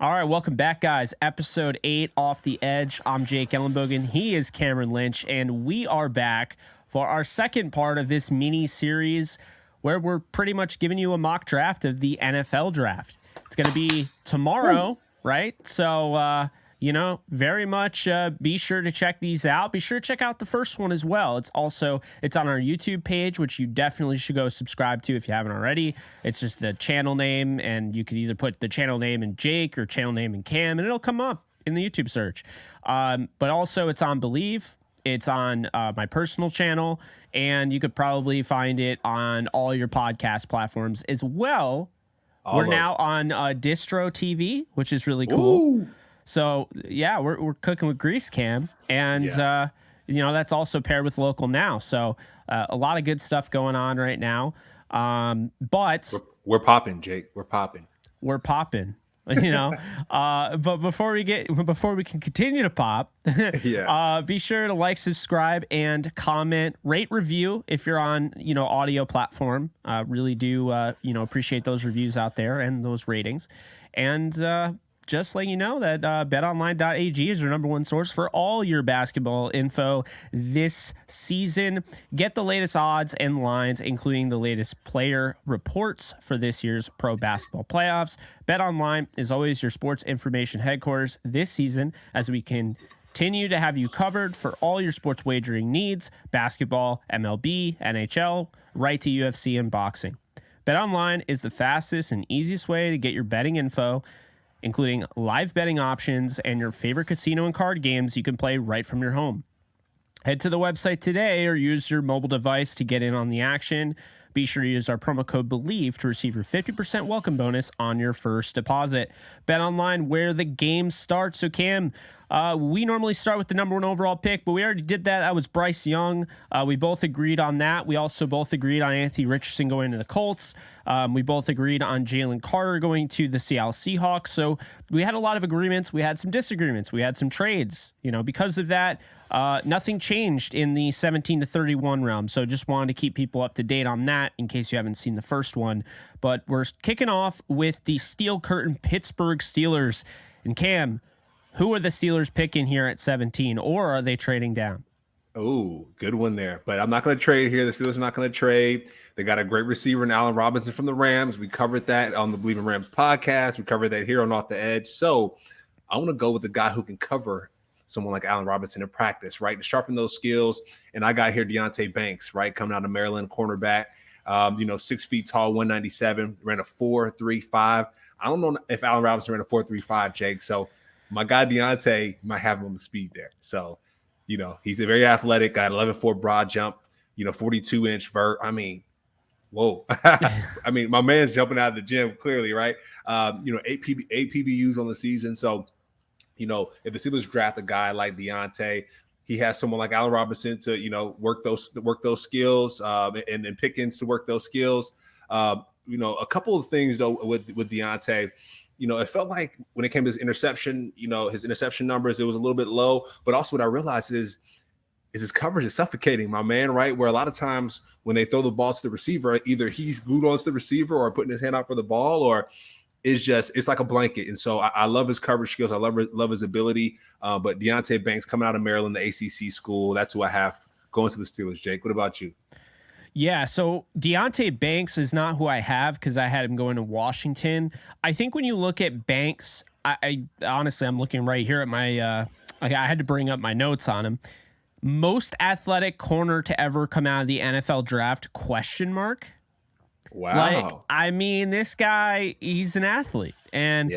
All right, welcome back, guys. Episode 8, Off the Edge. I'm Jake Ellenbogen. He is Cameron Lynch, and we are back for our second part of this mini series where we're pretty much giving you a mock draft of the NFL draft. It's going to be tomorrow, right? So, very much be sure to check these out. Be sure to check out the first one as well. It's on our YouTube page, which you definitely should go subscribe to if you haven't already. It's just the channel name, and you can either put the channel name in Jake or channel name in Cam, and it'll come up in the YouTube search. But also it's on Believe. It's on my personal channel, and you could probably find it on all your podcast platforms as well. We're now on Distro TV, which is really cool. Ooh. So, yeah, we're cooking with grease, Cam. And, that's also paired with Local Now. So, a lot of good stuff going on right now. But we're popping, Jake. We're popping. But before we can continue to pop, be sure to like, subscribe, and comment, rate, review if you're on, audio platform. Really do, appreciate those reviews out there and those ratings. And, just letting you know that betonline.ag is your number one source for all your basketball info this season. Get the latest odds and lines, including the latest player reports for this year's pro basketball playoffs. BetOnline is always your sports information headquarters this season, as we continue to have you covered for all your sports wagering needs: basketball, MLB, NHL, right to UFC and boxing. BetOnline is the fastest and easiest way to get your betting info, including live betting options and your favorite casino and card games you can play right from your home. Head to the website today or use your mobile device to get in on the action. Be sure to use our promo code BELIEVE to receive your 50% welcome bonus on your first deposit. Bet online where the game starts. So, Cam, we normally start with the number one overall pick, but we already did that. That was Bryce Young. We both agreed on that. We also both agreed on Anthony Richardson going to the Colts. We both agreed on Jalen Carter going to the Seattle Seahawks. So we had a lot of agreements. We had some disagreements. We had some trades. Because of that, nothing changed in the 17 to 31 realm. So just wanted to keep people up to date on that in case you haven't seen the first one. But we're kicking off with the Steel Curtain Pittsburgh Steelers. And Cam, who are the Steelers picking here at 17, or are they trading down? Oh, good one there. But I'm not going to trade here. The Steelers are not going to trade. They got a great receiver in Allen Robinson from the Rams. We covered that on the Believe in Rams podcast. We covered that here on Off the Edge. So I want to go with the guy who can cover someone like Allen Robinson in practice, right, to sharpen those skills. And I got here Deonte Banks, right, coming out of Maryland, cornerback, 6 feet tall, 197, ran a 4.35. I don't know if Allen Robinson ran a 4.35, Jake. So my guy Deonte might have him on the speed there. So, he's a very athletic, got 11.4 broad jump, 42-inch vert. I mean, whoa. I mean, my man's jumping out of the gym clearly, right? 8 PBUs on the season. So, if the Steelers draft a guy like Deonte, he has someone like Allen Robinson to, work those skills, and Pickens to work those skills. A couple of things though with Deonte. It felt like when it came to his interception, his interception numbers, it was a little bit low. But also what I realized is his coverage is suffocating, my man, right? Where a lot of times when they throw the ball to the receiver, either he's glued onto the receiver or putting his hand out for the ball, or it's like a blanket. And so I love his coverage skills. I love his ability. But Deonte Banks coming out of Maryland, the ACC school, that's who I have going to the Steelers. Jake, what about you? Yeah, so Deonte Banks is not who I have because I had him going to Washington. I think when you look at Banks, I honestly, I'm looking right here at my I had to bring up my notes on him. Most athletic corner to ever come out of the NFL draft, ? Wow. This guy, he's an athlete. And,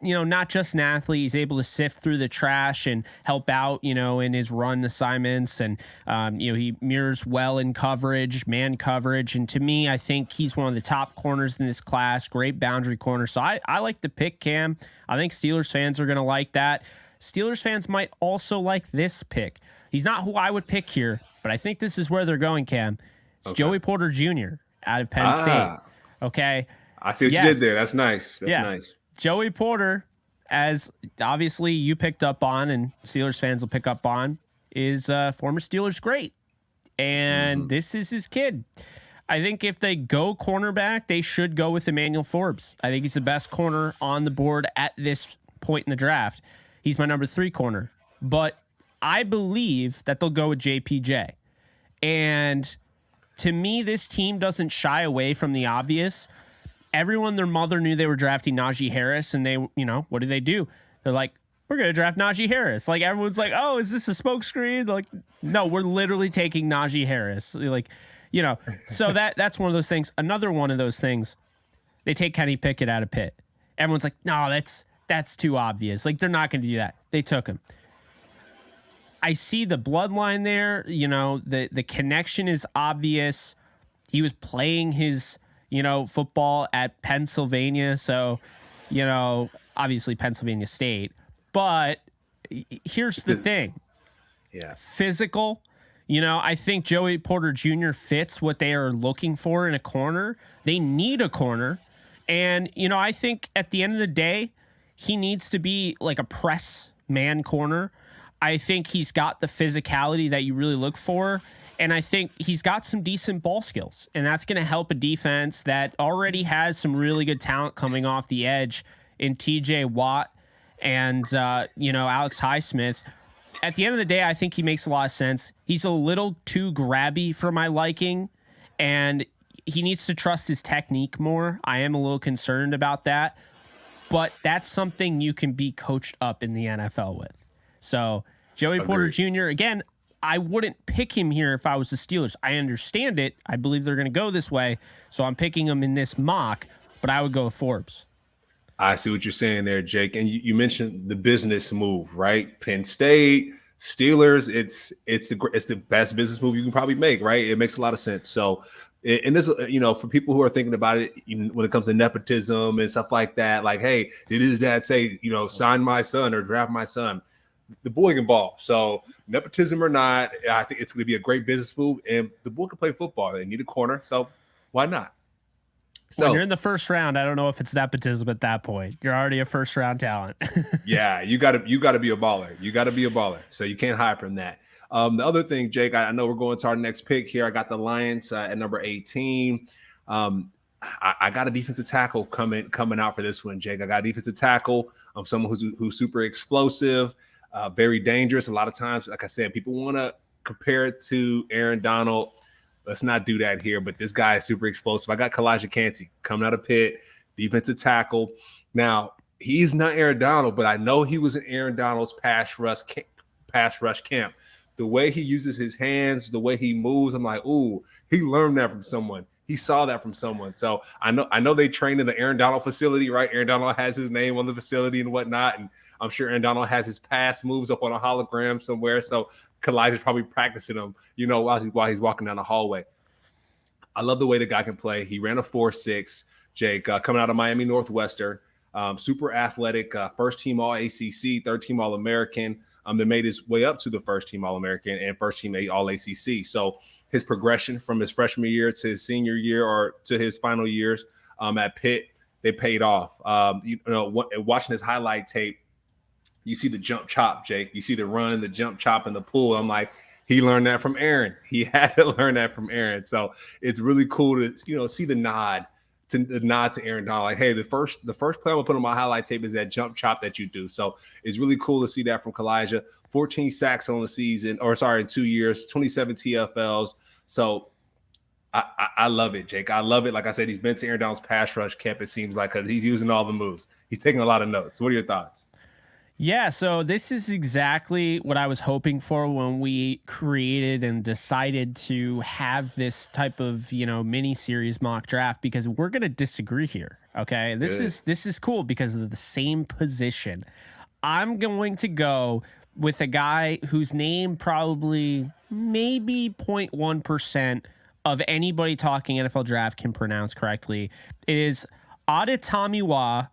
not just an athlete, he's able to sift through the trash and help out, in his run assignments. And, he mirrors well in coverage, man coverage. And to me, I think he's one of the top corners in this class, great boundary corner. So I like the pick, Cam. I think Steelers fans are going to like that. Steelers fans might also like this pick. He's not who I would pick here, but I think this is where they're going, Cam. It's Joey Porter Jr. out of Penn State. Okay. I see what you did there. That's nice. That's nice. Joey Porter, as obviously you picked up on and Steelers fans will pick up on, is former Steelers great. And this is his kid. I think if they go cornerback, they should go with Emmanuel Forbes. I think he's the best corner on the board at this point in the draft. He's my number 3 corner. But I believe that they'll go with JPJ. And to me, this team doesn't shy away from the obvious. Everyone, their mother knew they were drafting Najee Harris, and they, what do? They're like, we're going to draft Najee Harris. Like, everyone's like, oh, is this a smokescreen? Like, no, we're literally taking Najee Harris. Like, so that's one of those things. Another one of those things, they take Kenny Pickett out of Pitt. Everyone's like, no, that's too obvious. Like, they're not going to do that. They took him. I see the bloodline there. The connection is obvious. He was playing his, football at Pennsylvania. So, obviously Pennsylvania State. But here's the thing. Yeah. Physical. I think Joey Porter Jr. fits what they are looking for in a corner. They need a corner. And, I think at the end of the day, he needs to be like a press man corner. I think he's got the physicality that you really look for. And I think he's got some decent ball skills. And that's going to help a defense that already has some really good talent coming off the edge in TJ Watt and, Alex Highsmith. At the end of the day, I think he makes a lot of sense. He's a little too grabby for my liking, and he needs to trust his technique more. I am a little concerned about that, but that's something you can be coached up in the NFL with. So Joey Porter Jr., again, I wouldn't pick him here if I was the Steelers. I understand it. I believe they're going to go this way, so I'm picking him in this mock, but I would go with Forbes. I see what you're saying there, Jake. And you mentioned the business move, right? Penn State, Steelers, it's the best business move you can probably make, right? It makes a lot of sense. So, and this, for people who are thinking about it, when it comes to nepotism and stuff like that, like, hey, did his dad say, sign my son or draft my son? The boy can ball. So nepotism or not, I think it's going to be a great business move. And the boy can play football. They need a corner. So why not? So when you're in the first round, I don't know if it's nepotism at that point. You're already a first round talent. Yeah, you gotta be a baller. You gotta be a baller. So you can't hide from that. The other thing, Jake, I know we're going to our next pick here. I got the Lions at number 18. I got a defensive tackle coming out for this one, Jake. I got a defensive tackle. I'm someone who's super explosive, very dangerous. A lot of times, like I said, people want to compare it to Aaron Donald. Let's not do that here, but this guy is super explosive. I got Kalijah Kancey coming out of Pitt, defensive tackle. Now, he's not Aaron Donald, but I know he was in Aaron Donald's pass rush camp. The way he uses his hands, the way he moves, I'm like, ooh, he learned that from someone. He saw that from someone. So I know they trained in the Aaron Donald facility, right? Aaron Donald has his name on the facility and whatnot, and I'm sure Aaron Donald has his pass moves up on a hologram somewhere. So Kalijah's probably practicing them, while he's walking down the hallway. I love the way the guy can play. He ran a 4.6, Jake, coming out of Miami Northwestern. Super athletic, first team All ACC, third team All American. That made his way up to the first team All American and first team All ACC. So his progression from his freshman year to his senior year or to his final years at Pitt, they paid off. Watching his highlight tape, you see the jump chop, Jake. You see the run, the jump chop, and the pull. I'm like, he learned that from Aaron. He had to learn that from Aaron. So it's really cool to see the nod to Aaron Donald. Like, hey, the first play I'm gonna put on my highlight tape is that jump chop that you do. So it's really cool to see that from Kalijah. 14 sacks on the season, in 2 years, 27 TFLs. So I love it, Jake. I love it. Like I said, he's been to Aaron Donald's pass rush camp, it seems like, because he's using all the moves. He's taking a lot of notes. What are your thoughts? Yeah, so this is exactly what I was hoping for when we created and decided to have this type of, mini series mock draft, because we're going to disagree here. Okay. This is cool because of the same position. I'm going to go with a guy whose name probably maybe 0.1% of anybody talking NFL draft can pronounce correctly. It is Adetomiwa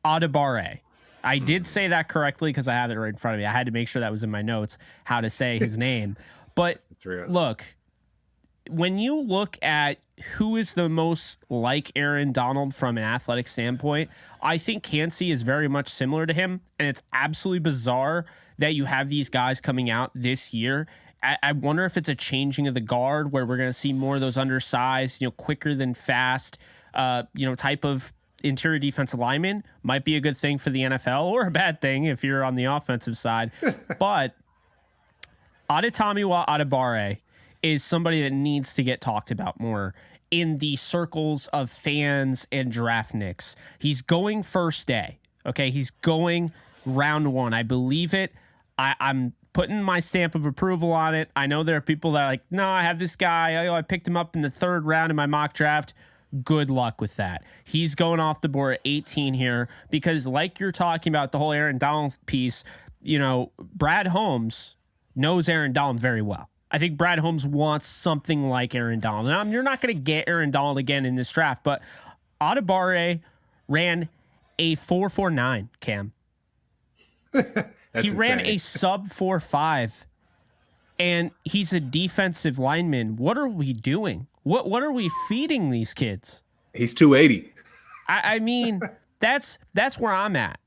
Adebawore. I did say that correctly because I have it right in front of me. I had to make sure that was in my notes, how to say his name. But look, when you look at who is the most like Aaron Donald from an athletic standpoint, I think Kancey is very much similar to him. And it's absolutely bizarre that you have these guys coming out this year I wonder if it's a changing of the guard where we're going to see more of those undersized, quicker than fast, type of interior defensive lineman. Might be a good thing for the NFL or a bad thing if you're on the offensive side. But Adetomiwa Adebawore is somebody that needs to get talked about more in the circles of fans and draft nicks. He's going first day. Okay, he's going round 1. I believe it. I'm putting my stamp of approval on it. I know there are people that are like, no, I have this guy. I picked him up in the 3rd round in my mock draft. Good luck with that. He's going off the board at 18 here because, like you're talking about the whole Aaron Donald piece, Brad Holmes knows Aaron Donald very well. I think Brad Holmes wants something like Aaron Donald. Now, you're not going to get Aaron Donald again in this draft, but Adebawore ran a 4.49, Cam. He ran a sub 4.5, and he's a defensive lineman. What are we doing? What are we feeding these kids? He's 280. I mean, that's where I'm at,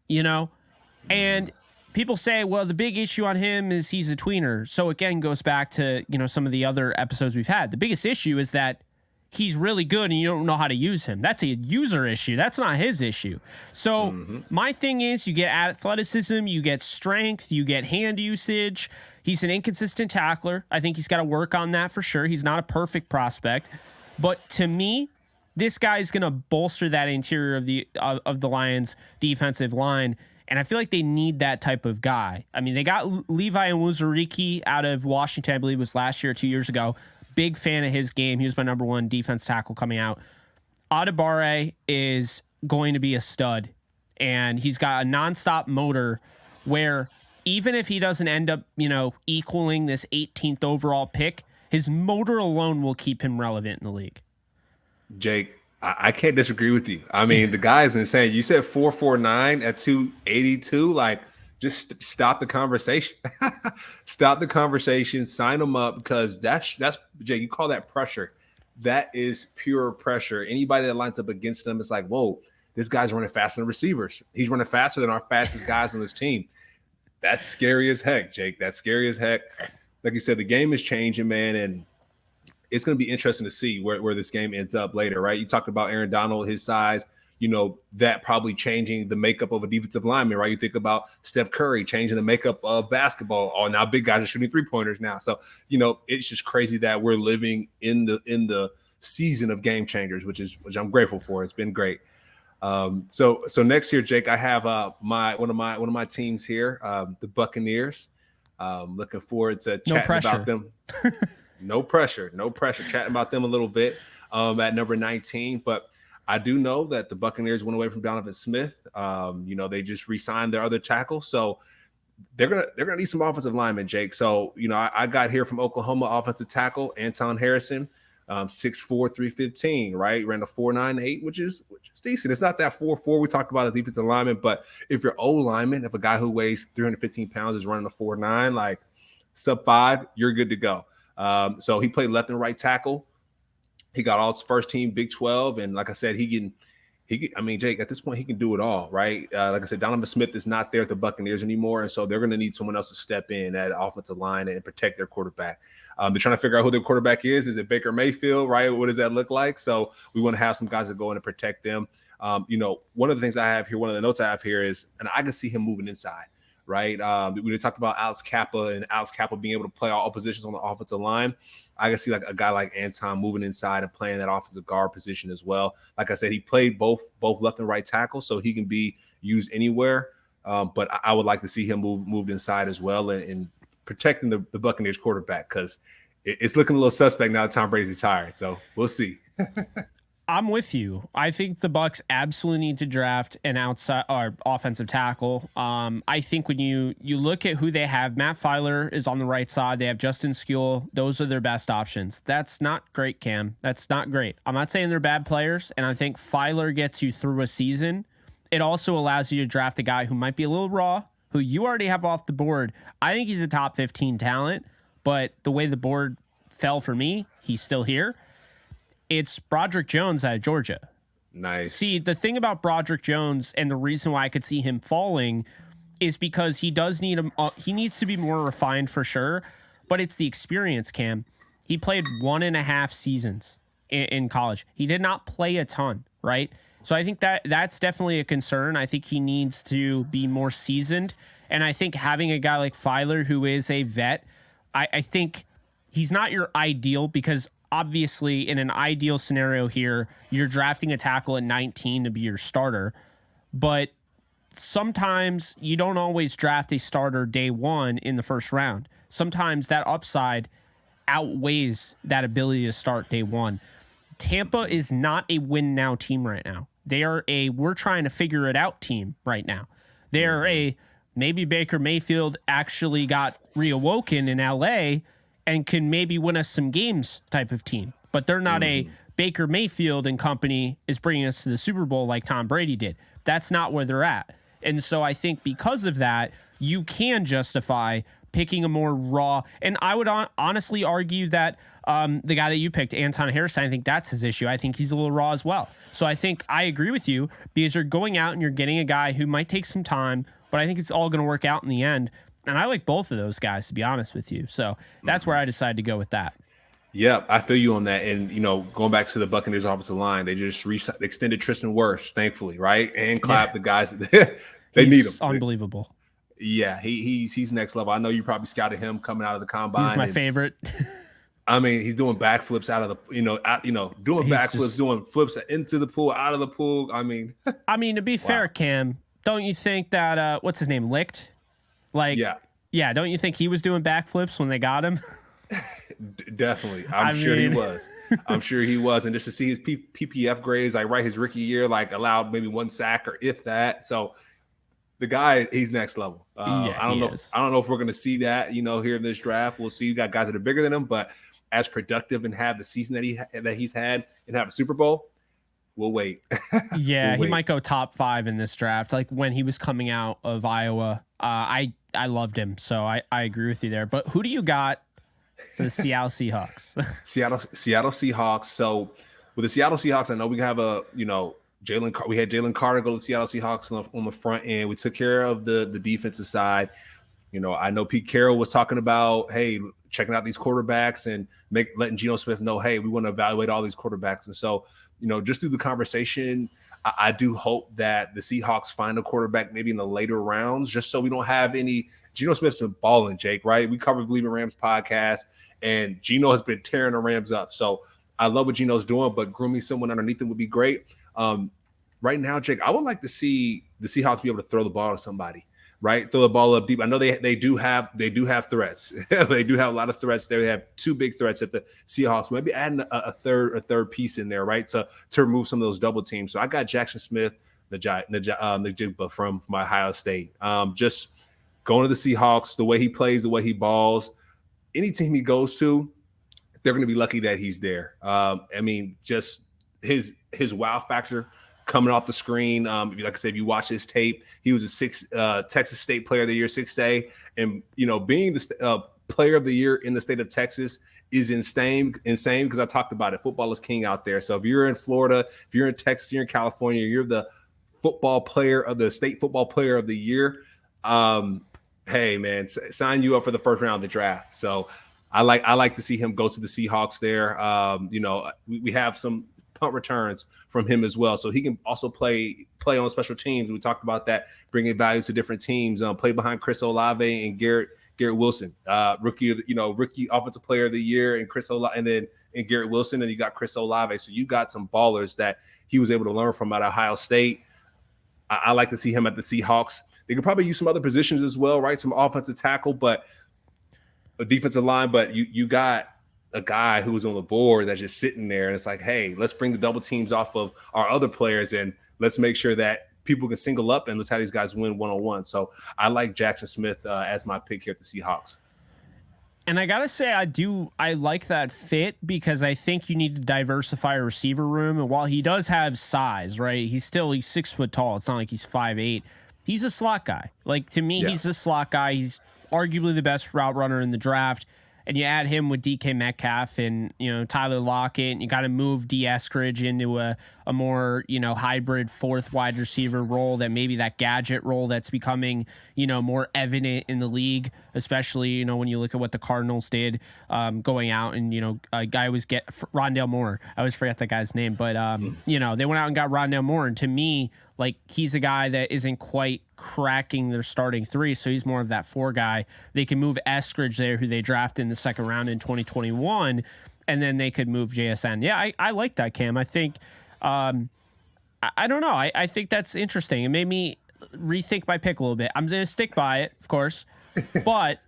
and people say, well, the big issue on him is he's a tweener. So again, goes back to, some of the other episodes we've had. The biggest issue is that he's really good and you don't know how to use him. That's a user issue. That's not his issue. So my thing is, you get athleticism, you get strength, you get hand usage. He's an inconsistent tackler. I think he's got to work on that for sure. He's not a perfect prospect. But to me, this guy is going to bolster that interior of the Lions defensive line. And I feel like they need that type of guy. I mean, they got Levi Onwuzurike out of Washington, I believe it was last year or 2 years ago. Big fan of his game. He was my number 1 defense tackle coming out. Adebawore is going to be a stud. And he's got a nonstop motor where even if he doesn't end up, equaling this 18th overall pick, his motor alone will keep him relevant in the league. Jake, I can't disagree with you. I mean, the guy is insane. You said 4.49 at 282. Like, just stop the conversation. Stop the conversation. Sign him up because that's Jake. You call that pressure? That is pure pressure. Anybody that lines up against him, it's like, whoa, this guy's running faster than receivers. He's running faster than our fastest guys on this team. That's scary as heck, Jake. That's scary as heck. Like you said, the game is changing, man, and it's going to be interesting to see where this game ends up later, right? You talked about Aaron Donald, his size, that probably changing the makeup of a defensive lineman, right? You think about Steph Curry changing the makeup of basketball. Oh, now big guys are shooting 3-pointers now. So, it's just crazy that we're living in the season of game changers, which I'm grateful for. It's been great. So next year, Jake, I have one of my teams here, the Buccaneers. Looking forward to chatting about them. No pressure. Chatting about them a little bit at number 19. But I do know that the Buccaneers went away from Donovan Smith. They just re-signed their other tackle. So they're gonna need some offensive linemen, Jake. So, I got here from Oklahoma offensive tackle, Anton Harrison, 6'4", 315, right? Ran a 4.98, which is decent. It's not that 4.4 we talked about as defensive lineman, but if you're O lineman, if a guy who weighs 315 pounds is running a 4.9, like sub 5, you're good to go. So he played left and right tackle. He got all his first team Big 12. And like I said, he can, Jake, at this point, he can do it all, right? Like I said, Donovan Smith is not there at the Buccaneers anymore. And so they're going to need someone else to step in at offensive line and protect their quarterback. They're trying to figure out who their quarterback is. Is it Baker Mayfield, right? What does that look like? So we want to have some guys that go in and protect them. One of the things I have here, one of the notes I have here is, and I can see him moving inside. Right. We talked about Alex Kappa and Alex Kappa being able to play all positions on the offensive line. I can see like a guy like Anton moving inside and playing that offensive guard position as well. Like I said, he played both left and right tackle, so he can be used anywhere. But I would like to see him moved inside as well and protecting the Buccaneers quarterback because it's looking a little suspect now that Tom Brady's retired. So we'll see. I'm with you. I think the Bucs absolutely need to draft an outside or offensive tackle. I think when you look at who they have, Matt Filer is on the right side. They have Justin Skule. Those are their best options. That's not great, Cam. That's not great. I'm not saying they're bad players, and I think Filer gets you through a season. It also allows you to draft a guy who might be a little raw, who you already have off the board. I think he's a top 15 talent, but the way the board fell for me, he's still here. It's Broderick Jones out of Georgia. Nice. See, the thing about Broderick Jones and the reason why I could see him falling is because he does need he needs to be more refined for sure, but it's the experience, Cam. He played 1.5 seasons in college. He did not play a ton, right? So I think that's definitely a concern. I think he needs to be more seasoned. And I think having a guy like Filer, who is a vet, I think he's not your ideal, because obviously in an ideal scenario here, you're drafting a tackle at 19 to be your starter. But sometimes you don't always draft a starter day one in the first round. Sometimes that upside outweighs that ability to start day one. Tampa is not a win now team right now. They are a we're trying to figure it out team right now. They're a maybe Baker Mayfield actually got reawoken in LA and can maybe win us some games type of team. But they're not a Baker Mayfield and company is bringing us to the Super Bowl like Tom Brady did. That's not where they're at. And so I think because of that, you can justify picking a more raw. And I would honestly argue that the guy that you picked, Anton Harrison, I think that's his issue. I think he's a little raw as well. So I think I agree with you, because you're going out and you're getting a guy who might take some time, but I think it's all going to work out in the end. And I like both of those guys, to be honest with you. So that's where I decided to go with that. Yeah, I feel you on that. And, going back to the Buccaneers offensive line, they just extended Tristan Wirfs, thankfully, right? And clap the guys. They need him. Unbelievable. Yeah, he's next level. I know you probably scouted him coming out of the combine. He's my favorite. I mean, he's doing backflips out of the, doing backflips, doing flips into the pool, out of the pool. I mean, to be fair, Cam, don't you think that what's his name, Licht? Yeah. Don't you think he was doing backflips when they got him? Definitely, I'm sure he was. I'm sure he was. And just to see his PPF grades, like his rookie year, like allowed maybe 1 sack or if that. So the guy, he's next level. I don't know if we're going to see that, here in this draft. We'll see. You got guys that are bigger than him, but as productive and have the season that he's had and have a Super Bowl, we'll wait. Yeah, he might go top 5 in this draft. Like when he was coming out of Iowa, I loved him. So I agree with you there. But who do you got for the Seattle Seahawks? Seattle Seahawks. So with the Seattle Seahawks, I know we have we had Jalen Carter go to the Seattle Seahawks on the front end. We took care of the defensive side. I know Pete Carroll was talking about, hey, checking out these quarterbacks and letting Geno Smith know, hey, we want to evaluate all these quarterbacks. And so, just through the conversation, I do hope that the Seahawks find a quarterback maybe in the later rounds, just so we don't have any. Geno Smith's been balling, Jake, right? We covered Believe in Rams podcast, and Geno has been tearing the Rams up. So I love what Geno's doing, but grooming someone underneath him would be great. Right now, Jake, I would like to see the Seahawks be able to throw the ball to somebody, right? Throw the ball up deep. I know they do have threats. They do have a lot of threats there. They have 2 big threats at the Seahawks. Maybe adding a third piece in there, right, to remove some of those double teams. So I got Jackson Smith, Najigba from Ohio State. Just going to the Seahawks, the way he plays, the way he balls, any team he goes to, they're going to be lucky that he's there. Just his wow factor coming off the screen. Like I said, if you watch his tape, he was a Texas State Player of the Year 6A. And, being the Player of the Year in the state of Texas is insane because I talked about it. Football is king out there. So if you're in Florida, if you're in Texas, you're in California, you're the state football player of the year. Hey, man, sign you up for the first round of the draft. So I like to see him go to the Seahawks there. We have some punt returns from him as well. So he can also play on special teams. We talked about that, bringing value to different teams, play behind Chris Olave and Garrett Wilson, rookie offensive player of the year, and and Garrett Wilson, and you got Chris Olave. So you got some ballers that he was able to learn from at Ohio State. I like to see him at the Seahawks. They could probably use some other positions as well, right? Some offensive tackle, but a defensive line, but you got a guy who was on the board that's just sitting there, and it's like, hey, let's bring the double teams off of our other players and let's make sure that people can single up and let's have these guys win one-on-one. So I like Jackson Smith as my pick here at the Seahawks. And I got to say, I like that fit because I think you need to diversify a receiver room. And while he does have size, right, he's 6 foot tall. It's not like he's 5'8". He's a slot guy. Like, to me, He's a slot guy. He's arguably the best route runner in the draft. and you add him with DK Metcalf and, Tyler Lockett, and you got to move D. Eskridge into a more, hybrid fourth wide receiver role, that maybe that gadget role that's becoming, more evident in the league, especially, when you look at what the Cardinals did going out and, a guy was Rondale Moore. I always forget that guy's name, but, they went out and got Rondale Moore. And to me, like, he's a guy that isn't quite cracking their starting three, so he's more of that four guy. They can move Eskridge there, who they drafted in the second round in 2021, and then they could move JSN. Yeah, I like that, Cam. I think, I don't know. I think that's interesting. It made me rethink my pick a little bit. I'm going to stick by it, of course, but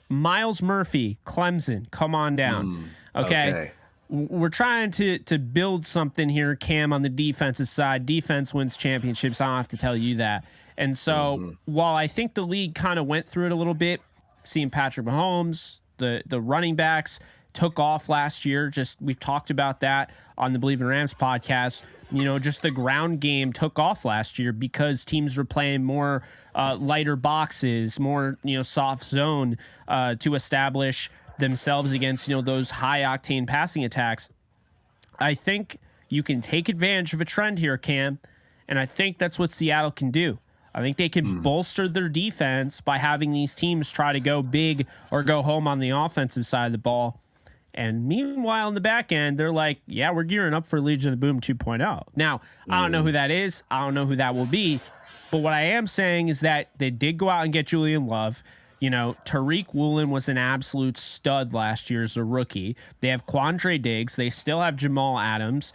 Miles Murphy, Clemson, come on down. Okay. We're trying to build something here, Cam, on the defensive side. Defense wins championships. I don't have to tell you that. And so while I think the league kind of went through it a little bit, seeing Patrick Mahomes, the running backs took off last year. We've talked about that on the Believe in Rams podcast. Just the ground game took off last year because teams were playing more lighter boxes, more, soft zone to establish themselves against, those high octane passing attacks. I think you can take advantage of a trend here, Cam, and I think that's what Seattle can do. I think they can bolster their defense by having these teams try to go big or go home on the offensive side of the ball. And meanwhile, in the back end, they're like, yeah, we're gearing up for Legion of Boom 2.0. Now, I don't know who that is. I don't know who that will be. But what I am saying is that they did go out and get Julian Love. Tariq Woolen was an absolute stud last year as a rookie. They have Quandre Diggs. They still have Jamal Adams.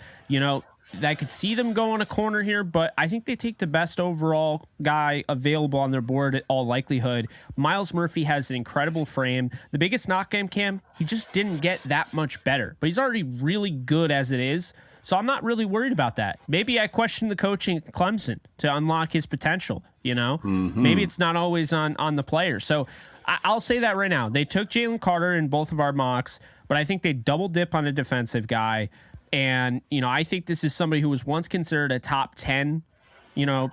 I could see them going a corner here, but I think they take the best overall guy available on their board at all likelihood. Miles Murphy has an incredible frame. The biggest knock on him, Cam, he just didn't get that much better, but he's already really good as it is. So I'm not really worried about that. Maybe I question the coaching at Clemson to unlock his potential. Maybe it's not always on the player. So I'll say that right now. They took Jalen Carter in both of our mocks, but I think they double dip on a defensive guy. And, I think this is somebody who was once considered a top 10,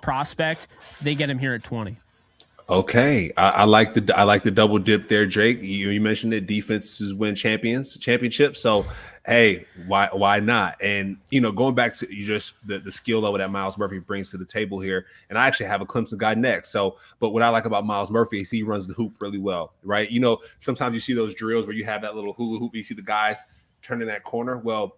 prospect. They get him here at 20. Okay. I like the double dip there, Drake. You mentioned it. Defenses win championships. So, hey, why not? And, going back to just the skill level that Miles Murphy brings to the table here. And I actually have a Clemson guy next. So, but what I like about Miles Murphy is he runs the hoop really well, right? Sometimes you see those drills where you have that little hula hoop. You see the guys turning that corner. Well,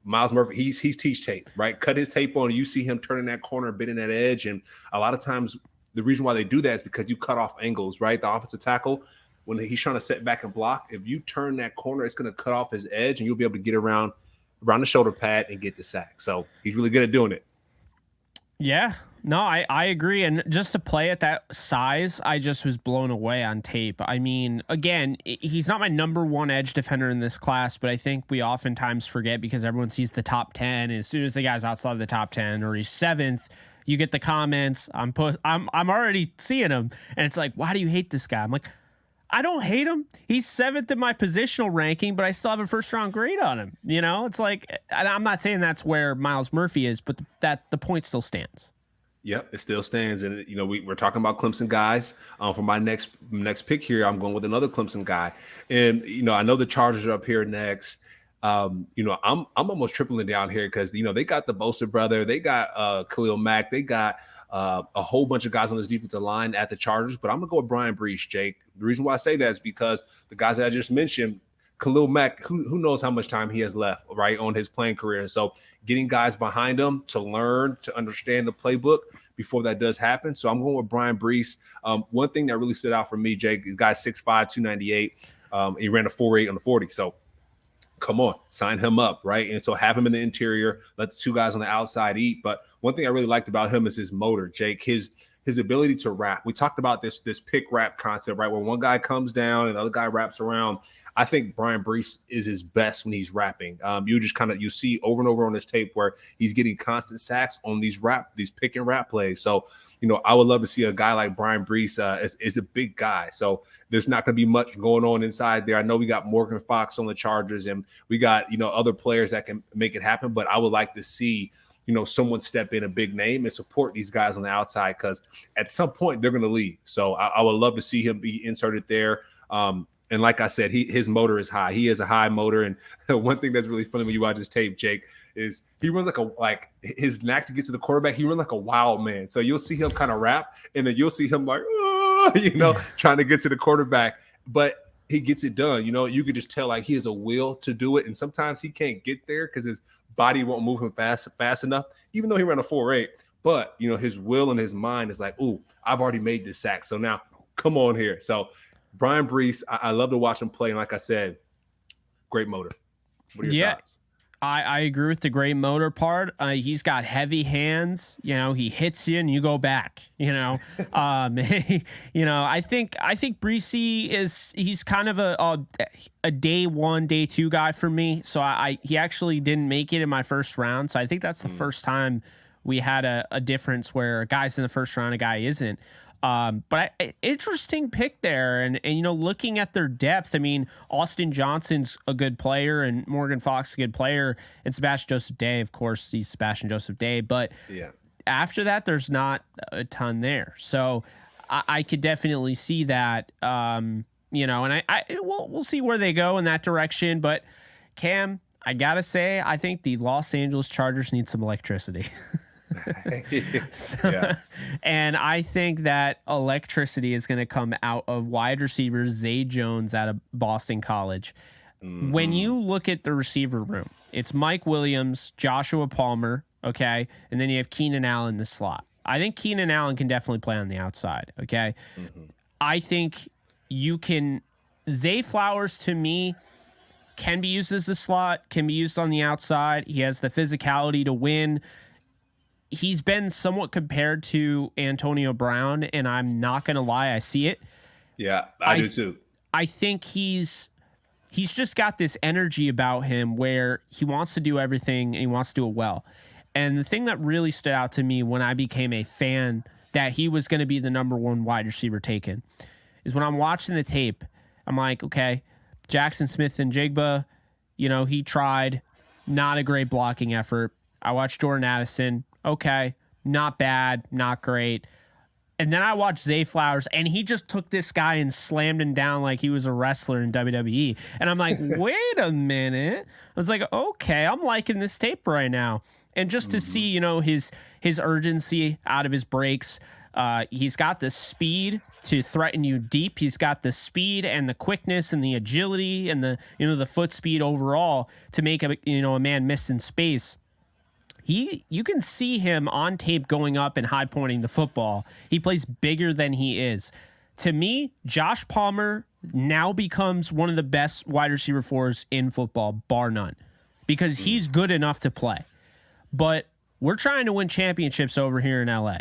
Miles Murphy, he's teach tape, right? Cut his tape on, and you see him turning that corner, bending that edge. And a lot of times the reason why they do that is because you cut off angles, right? The offensive tackle, when he's trying to set back and block, if you turn that corner, it's going to cut off his edge, and you'll be able to get around the shoulder pad and get the sack. So he's really good at doing it. Yeah, no, I agree. And just to play at that size, I just was blown away on tape. I mean, again, he's not my number one edge defender in this class, but I think we oftentimes forget because everyone sees the top 10. And as soon as the guy's outside of the top 10 or he's 7th, you get the comments. I'm already seeing them. And it's like, why do you hate this guy? I'm like, I don't hate him. He's 7th in my positional ranking, but I still have a first round grade on him. It's like, and I'm not saying that's where Miles Murphy is, but that the point still stands. Yep, it still stands. And, we're talking about Clemson guys. For my next pick here, I'm going with another Clemson guy. And, I know the Chargers are up here next. I'm almost tripling down here because, they got the Bosa brother. They got Khalil Mack. They got a whole bunch of guys on this defensive line at the Chargers. But I'm going to go with Brian Brees, Jake. The reason why I say that is because the guys that I just mentioned, Khalil Mack, who knows how much time he has left, right, on his playing career. And so getting guys behind him to learn, to understand the playbook before that does happen. So I'm going with Brian Brees. One thing that really stood out for me, Jake, the guy's 6'5", 298. He ran a 4.8 on the 40. So come on, sign him up, right? And so have him in the interior, let the two guys on the outside eat. But one thing I really liked about him is his motor, Jake, his ability to wrap. We talked about this pick wrap concept, right? Where one guy comes down and the other guy wraps around. I think Brian Brees is his best when he's rapping. You see over and over on this tape where he's getting constant sacks on these pick and wrap plays. So, I would love to see a guy like Brian Brees is a big guy. So there's not going to be much going on inside there. I know we got Morgan Fox on the Chargers and we got, other players that can make it happen, but I would like to see, someone step in, a big name, and support these guys on the outside because at some point they're going to leave. So I would love to see him be inserted there. And like I said, his motor is high. He has a high motor. And one thing that's really funny when you watch his tape, Jake, is he runs like his knack to get to the quarterback. He runs like a wild man. So you'll see him kind of rap, and then you'll see him like, trying to get to the quarterback. But he gets it done. You could just tell like he has a will to do it. And sometimes he can't get there because his body won't move him fast enough, even though he ran a 4.8. But, his will and his mind is like, ooh, I've already made this sack. So now come on here. So Brian Brees, I love to watch him play. And like I said, great motor. What are your thoughts? I agree with the great motor part. He's got heavy hands. He hits you and you go back. I think Brees he's kind of a day 1, day 2 guy for me. So he actually didn't make it in my first round. So I think that's the first time we had a difference where a guy's in the first round, a guy isn't. But interesting pick there. And looking at their depth, I mean, Austin Johnson's a good player and Morgan Fox a good player, and Sebastian Joseph Day, of course, he's Sebastian Joseph Day. But after that, there's not a ton there. So I could definitely see that, and we'll see where they go in that direction. But Cam, I gotta say, I think the Los Angeles Chargers need some electricity. And I think that electricity is going to come out of wide receiver Zay Jones out of Boston College. When you look at the receiver room, it's Mike Williams, Joshua Palmer, okay, and then you have Keenan Allen in the slot. I think Keenan Allen can definitely play on the outside, okay? I think you can Zay Flowers, to me, can be used as a slot, can be used on the outside. He has the physicality to win. He's been somewhat compared to Antonio Brown, and I'm not going to lie, I see it. Yeah, I do too. I think he's just got this energy about him where he wants to do everything and he wants to do it well. And the thing that really stood out to me when I became a fan that he was going to be the number 1 wide receiver taken is when I'm watching the tape, I'm like, okay, Jackson Smith and Jigba, he tried, not a great blocking effort. I watched Jordan Addison. Okay, not bad, not great. And then I watched Zay Flowers, and he just took this guy and slammed him down like he was a wrestler in WWE. And I'm like, wait a minute. I was like, okay, I'm liking this tape right now. And just to see, his urgency out of his breaks, he's got the speed to threaten you deep. He's got the speed and the quickness and the agility and the foot speed overall to make a man miss in space. You can see him on tape going up and high pointing the football. He plays bigger than he is. To me, Josh Palmer now becomes one of the best wide receiver 4s in football, bar none, because he's good enough to play. But we're trying to win championships over here in LA.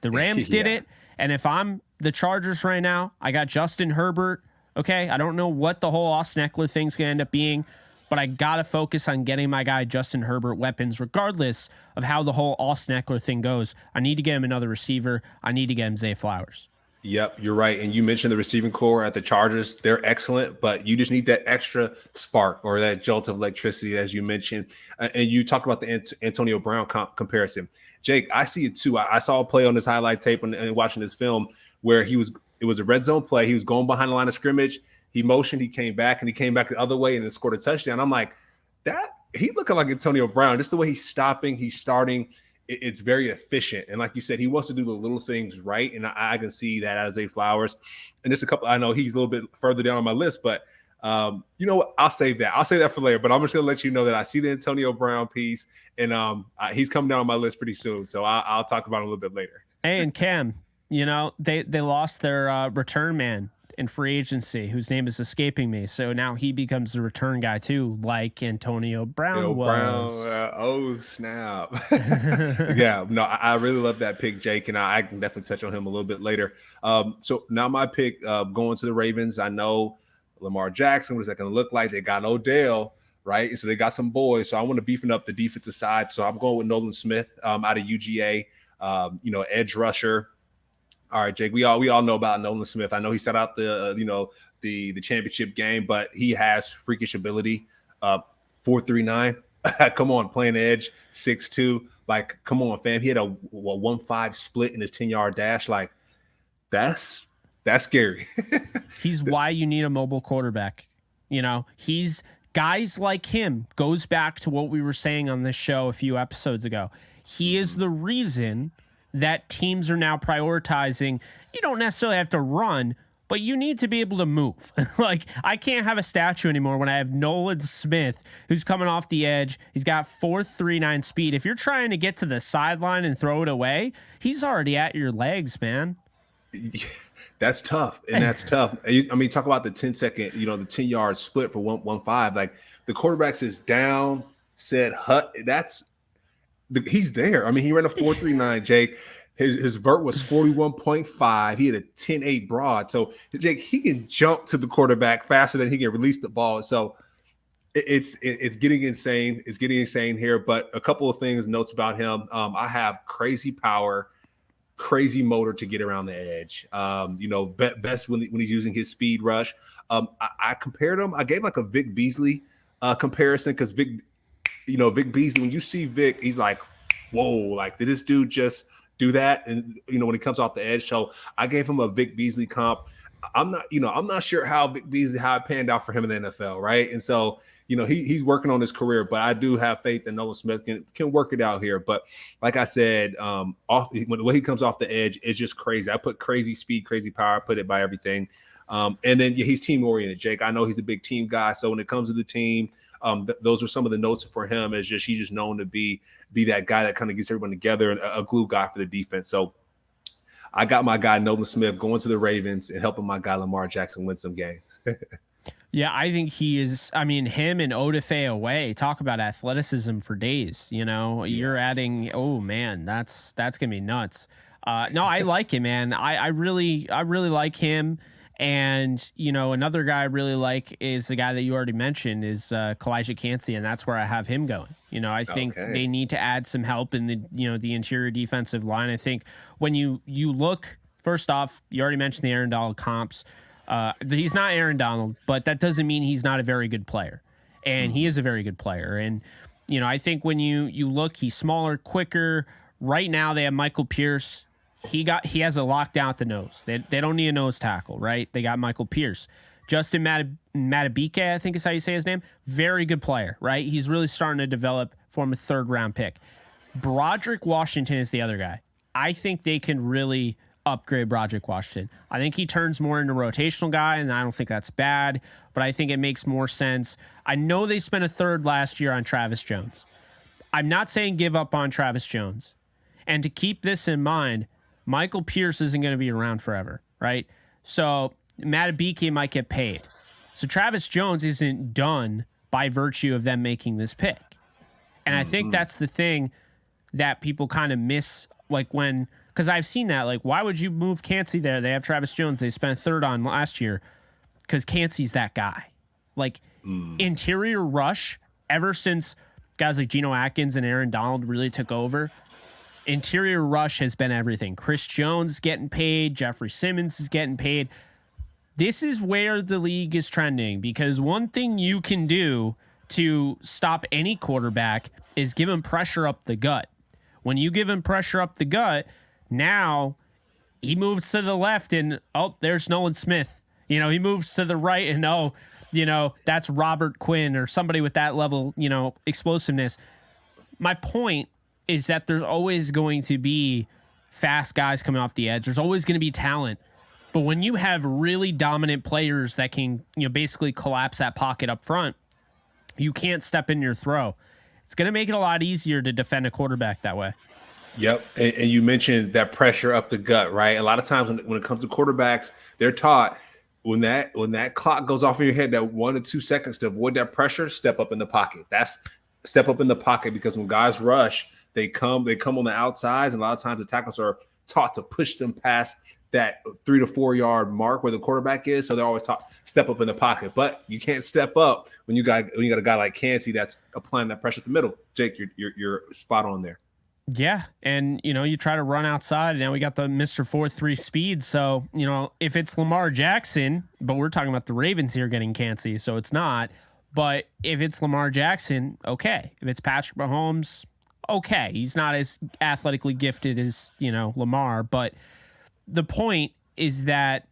The Rams did it. And if I'm the Chargers right now, I got Justin Herbert. Okay. I don't know what the whole Austin Eckler thing's going to end up being, but I got to focus on getting my guy Justin Herbert weapons, regardless of how the whole Austin Eckler thing goes. I need to get him another receiver. I need to get him Zay Flowers. Yep, you're right. And you mentioned the receiving core at the Chargers. They're excellent, but you just need that extra spark or that jolt of electricity, as you mentioned. And you talked about the Antonio Brown comparison. Jake, I see it too. I saw a play on this highlight tape and watching this film where it was a red zone play. He was going behind the line of scrimmage. He motioned, he came back the other way and then scored a touchdown. I'm like, he looking like Antonio Brown. Just the way he's stopping, he's starting. It's very efficient. And like you said, he wants to do the little things right. And I can see that as Zay Flowers. And there's a couple, I know he's a little bit further down on my list, but you know what? I'll save that. I'll save that for later. But I'm just going to let you know that I see the Antonio Brown piece, and he's coming down on my list pretty soon. So I'll talk about him a little bit later. Hey, and Cam, they lost their return man in free agency, whose name is escaping me. So now he becomes the return guy too, like Antonio Brown was. Oh, snap. Yeah, no, I really love that pick, Jake, and I can definitely touch on him a little bit later. So now my pick, going to the Ravens. I know Lamar Jackson, what is that going to look like? They got Odell, right? And so they got some boys. So I want to beefing up the defensive side. So I'm going with Nolan Smith out of UGA, edge rusher. All right, Jake, we all know about Nolan Smith. I know he set out the championship game, but he has freakish ability. 4.39. Come on, playing edge, 6'2". Like, come on, fam. He had a 1.5 split in his 10-yard dash. Like, that's That's scary. He's why you need a mobile quarterback. You know, he's guys like him goes back to what we were saying on this show a few episodes ago. He is the reason that teams are now prioritizing. You don't necessarily have to run, but you need to be able to move. Like, I can't have a statue anymore when I have Nolan Smith, who's coming off the edge. He's got 4.39 speed. If you're trying to get to the sideline and throw it away, he's already at your legs, man. That's tough. And that's tough. I mean, talk about the 10-second, the 10-yard split for 1-5. Like, the quarterback is down, said hut. He's there. I mean, he ran a 4.39, Jake. His vert was 41.5. He had a 10.8 broad. So, Jake, he can jump to the quarterback faster than he can release the ball. So, it's getting insane. It's getting insane here. But a couple of notes about him. I have crazy power, crazy motor to get around the edge. Best when he's using his speed rush. I compared him. I gave like a Vic Beasley comparison because Vic Beasley, when you see Vic, he's like, whoa, like, did this dude just do that? And, when he comes off the edge. So I gave him a Vic Beasley comp. I'm not sure how Vic Beasley, how it panned out for him in the NFL. Right. And so, he's working on his career, but I do have faith that Nolan Smith can work it out here. But like I said, when he comes off the edge, it's just crazy. I put crazy speed, crazy power, I put it by everything. And then he's team oriented, Jake. I know he's a big team guy. So when it comes to the team, those are some of the notes for him. Is just he's just known to be that guy that kind of gets everyone together and a glue guy for the defense. So I got my guy Nolan Smith going to the Ravens and helping my guy Lamar Jackson win some games. Yeah, I think he is. I mean, him and Odafe away, talk about athleticism for days. You're adding. Oh man, that's gonna be nuts. No, I like him, man. I really like him. And, another guy I really like is the guy that you already mentioned is Kalijah Cansey, and that's where I have him going. I think they need to add some help in the interior defensive line. I think when you look, first off, you already mentioned the Aaron Donald comps. He's not Aaron Donald, but that doesn't mean he's not a very good player. And he is a very good player. And, I think when you look, he's smaller, quicker. Right now they have Michael Pierce. He has a lockdown at the nose. They don't need a nose tackle, right? They got Michael Pierce. Justin Matabike, I think is how you say his name. Very good player, right? He's really starting to develop, form a third-round pick. Broderick Washington is the other guy. I think they can really upgrade Broderick Washington. I think he turns more into a rotational guy, and I don't think that's bad, but I think it makes more sense. I know they spent a third last year on Travis Jones. I'm not saying give up on Travis Jones. And to keep this in mind, Michael Pierce isn't going to be around forever, right? So Matabike might get paid. So Travis Jones isn't done by virtue of them making this pick. And I think that's the thing that people kind of miss, like because I've seen that, like, why would you move Cansey there? They have Travis Jones. They spent a third on last year because Cansey's that guy. Like, interior rush, ever since guys like Geno Atkins and Aaron Donald really took over, interior rush has been everything. Chris Jones is getting paid. Jeffrey Simmons is getting paid. This is where the league is trending, because one thing you can do to stop any quarterback is give him pressure up the gut. When you give him pressure up the gut, now he moves to the left and, there's Nolan Smith. He moves to the right and, that's Robert Quinn or somebody with that level, explosiveness. My point is that there's always going to be fast guys coming off the edge. There's always going to be talent. But when you have really dominant players that can, basically collapse that pocket up front, you can't step in your throw. It's going to make it a lot easier to defend a quarterback that way. Yep. And you mentioned that pressure up the gut, right? A lot of times when it comes to quarterbacks, they're taught when that clock goes off in your head, that 1 to 2 seconds, to avoid that pressure, step up in the pocket. That's step up in the pocket, because when guys rush, they come on the outsides, and a lot of times the tackles are taught to push them past that 3 to 4 yard mark where the quarterback is. So they're always taught step up in the pocket, but you can't step up when you got a guy like Cansey that's applying that pressure at the middle. Jake, you're spot on there. Yeah, and you try to run outside, and now we got the Mr. 4.3 speed. So if it's Lamar Jackson, but we're talking about the Ravens here getting Cansey, so it's not. But if it's Lamar Jackson, okay. If it's Patrick Mahomes, okay. He's not as athletically gifted as Lamar, but the point is that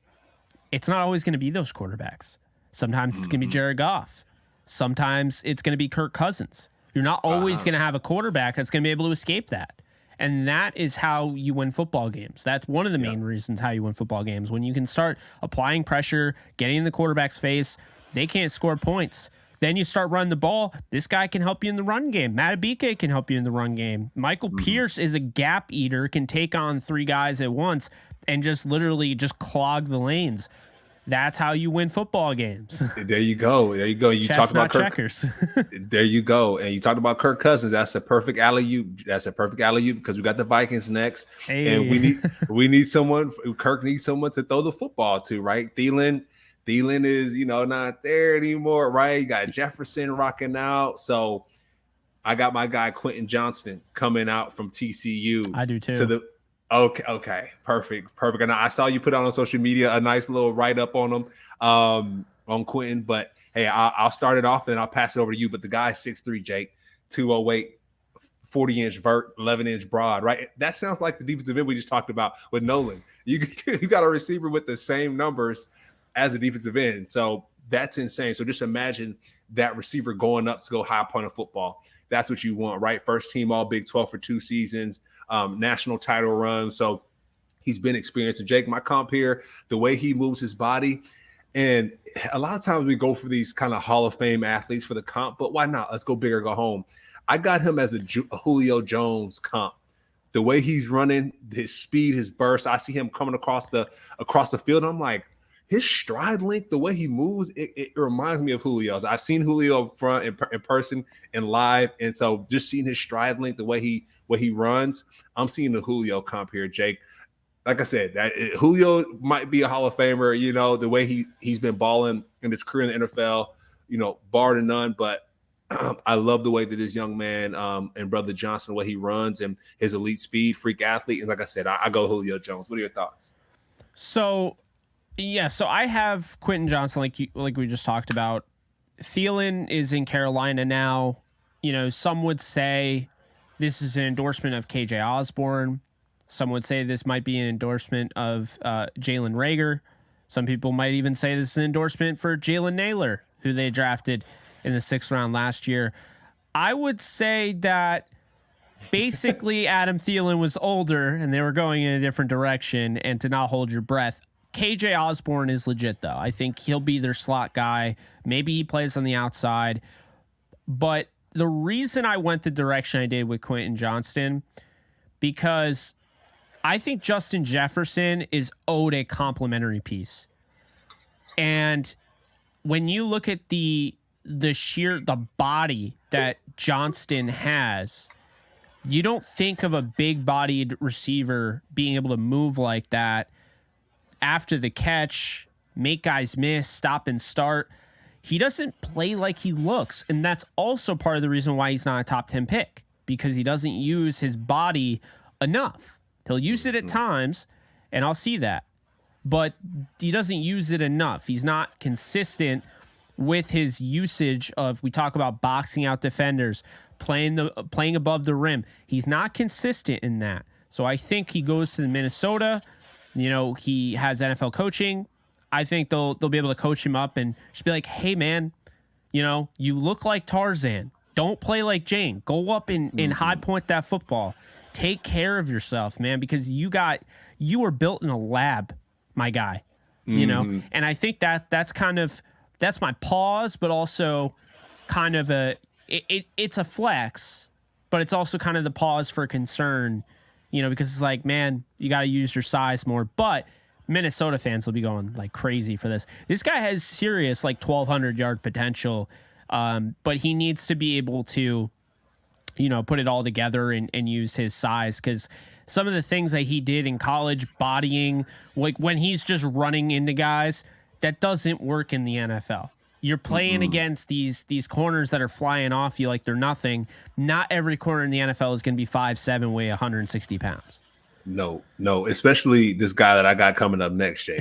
it's not always going to be those quarterbacks. Sometimes it's going to be Jared Goff. Sometimes it's going to be Kirk Cousins. You're not always going to have a quarterback that's going to be able to escape that. And that is how you win football games. That's one of the main reasons how you win football games. When you can start applying pressure, getting in the quarterback's face, they can't score points. Then you start running the ball. This guy can help you in the run game. Matabike can help you in the run game. Michael Pierce is a gap eater, can take on 3 guys at once and just literally just clog the lanes. That's how you win football games. There you go. You talked about checkers. There you go. And you talked about Kirk Cousins. That's a perfect alley-oop. Because we got the Vikings next. Hey. And we need someone. Kirk needs someone to throw the football to, right? Thielen is, not there anymore, right? You got Jefferson rocking out. So I got my guy Quentin Johnston coming out from TCU. I do too. Okay, perfect. And I saw you put on social media a nice little write-up on him, on Quentin. But hey, I'll start it off and I'll pass it over to you. But the guy's 6'3", Jake, 208, 40-inch vert, 11-inch broad, right? That sounds like the defensive end we just talked about with Nolan. You got a receiver with the same numbers as a defensive end. So that's insane. So just imagine that receiver going up to go high point of football. That's what you want, right? First team all Big 12 for 2 seasons, national title run. So he's been experienced. And Jake, my comp here, the way he moves his body. And a lot of times we go for these kind of Hall of Fame athletes for the comp, but why not? Let's go big or go home. I got him as a Julio Jones comp. The way he's running, his speed, his burst. I see him coming across the field. And I'm like, his stride length, the way he moves, it reminds me of Julio's. I've seen Julio up front in person and live, and so just seeing his stride length, the way he runs, I'm seeing the Julio comp here, Jake. Like I said, Julio might be a Hall of Famer, the way he's been balling in his career in the NFL, bar to none. But I love the way that this young man and Brother Johnson, the way he runs and his elite speed, freak athlete. And like I said, I go Julio Jones. What are your thoughts? So I have Quentin Johnson, like we just talked about. Thielen is in Carolina now. Some would say this is an endorsement of KJ Osborne. Some would say this might be an endorsement of Jalen Reagor. Some people might even say this is an endorsement for Jalen Naylor, who they drafted in the 6th round last year. I would say that basically Adam Thielen was older and they were going in a different direction, and to not hold your breath. KJ Osborne is legit, though. I think he'll be their slot guy. Maybe he plays on the outside. But the reason I went the direction I did with Quentin Johnston, because I think Justin Jefferson is owed a complimentary piece. And when you look at the body that Johnston has, you don't think of a big-bodied receiver being able to move like that after the catch, make guys miss, stop and start. He doesn't play like he looks, and that's also part of the reason why he's not a top 10 pick, because he doesn't use his body enough. He'll use it at times, and I'll see that, but he doesn't use it enough. He's not consistent with his usage of, we talk about boxing out defenders, playing above the rim. He's not consistent in that. So I think he goes to the Minnesota. He has NFL coaching. I think they'll be able to coach him up and just be like, hey, man, you look like Tarzan. Don't play like Jane. Go up and high point that football. Take care of yourself, man, because you were built in a lab, my guy. And I think that's my pause, but also kind of it's a flex, but it's also kind of the pause for concern. Because it's like, man, you got to use your size more. But Minnesota fans will be going like crazy for this. This guy has serious 1,200 yard potential, but he needs to be able to, put it all together and use his size. Because some of the things that he did in college, bodying, like when he's just running into guys, that doesn't work in the NFL. You're playing against these corners that are flying off you like they're nothing. Not every corner in the NFL is going to be 5'7", weigh 160 pounds. No, especially this guy that I got coming up next, Jay.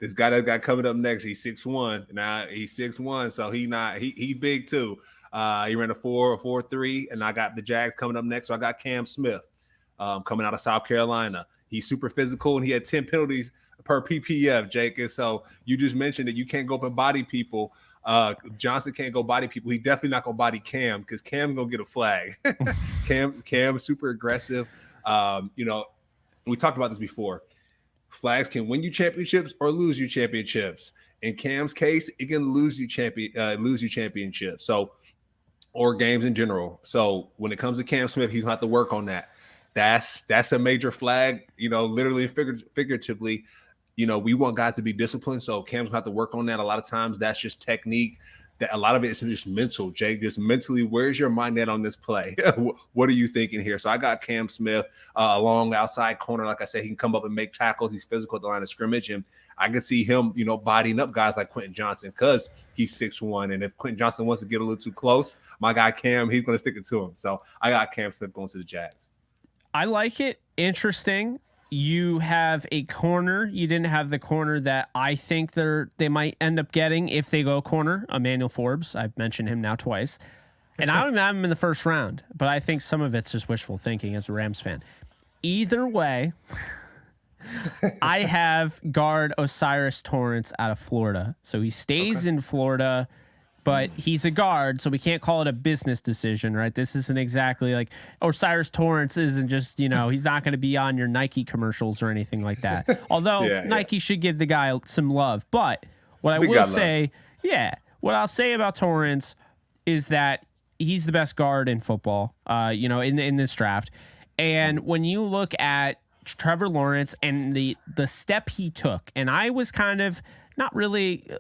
This guy that got coming up next, he's 6'1". Now he's 6'1", so he big too. He ran a 4.3, and I got the Jags coming up next. So I got Cam Smith coming out of South Carolina. He's super physical, and he had 10 penalties per PPF, Jake. And so you just mentioned that you can't go up and body people. Johnson can't go body people. He definitely not gonna body Cam, because Cam gonna get a flag. Cam super aggressive. We talked about this before. Flags can win you championships or lose you championships. In Cam's case, it can lose you championships. So, or games in general. So when it comes to Cam Smith, he's gonna have to work on that. That's a major flag, literally and figuratively. We want guys to be disciplined. So Cam's gonna have to work on that. A lot of times that's just technique. That a lot of it is just mental, Jake. Just mentally, where's your mind at on this play? What are you thinking here? So I got Cam Smith along outside corner. Like I said, he can come up and make tackles. He's physical at the line of scrimmage. And I can see him, bodying up guys like Quentin Johnson, because he's 6'1". And if Quentin Johnson wants to get a little too close, my guy Cam, he's going to stick it to him. So I got Cam Smith going to the Jags. I like it. Interesting. You have a corner. You didn't have the corner that I think they might end up getting if they go corner, Emmanuel Forbes. I've mentioned him now twice. And I don't even have him in the first round, but I think some of it's just wishful thinking as a Rams fan. Either way, I have guard Osiris Torrance out of Florida. So he stays in Florida, but he's a guard, so we can't call it a business decision, right? This isn't exactly like Osiris Torrance isn't just, he's not going to be on your Nike commercials or anything like that. Although Nike should give the guy some love. But what what I'll say about Torrance is that he's the best guard in football, in this draft. And when you look at Trevor Lawrence and the step he took, and I was kind of not really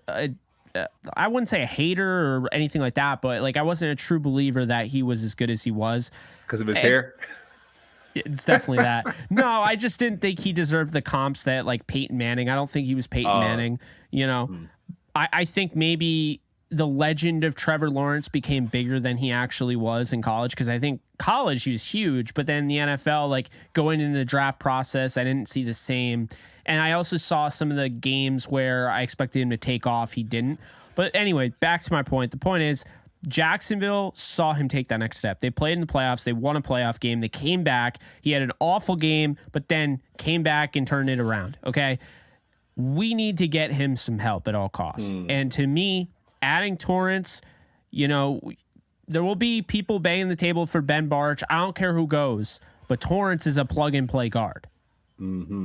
I wouldn't say a hater or anything like that, but like I wasn't a true believer that he was as good as he was because of his hair. It's definitely that. No, I just didn't think he deserved the comps that like Peyton Manning. I don't think he was Peyton Manning. I think maybe the legend of Trevor Lawrence became bigger than he actually was in college, because I think college he was huge, but then the NFL, like going into the draft process, I didn't see the same. And I also saw some of the games where I expected him to take off. He didn't. But anyway, back to my point. The point is Jacksonville saw him take that next step. They played in the playoffs. They won a playoff game. They came back. He had an awful game, but then came back and turned it around. Okay. We need to get him some help at all costs. And to me, adding Torrance, there will be people banging the table for Ben Barch. I don't care who goes, but Torrance is a plug and play guard.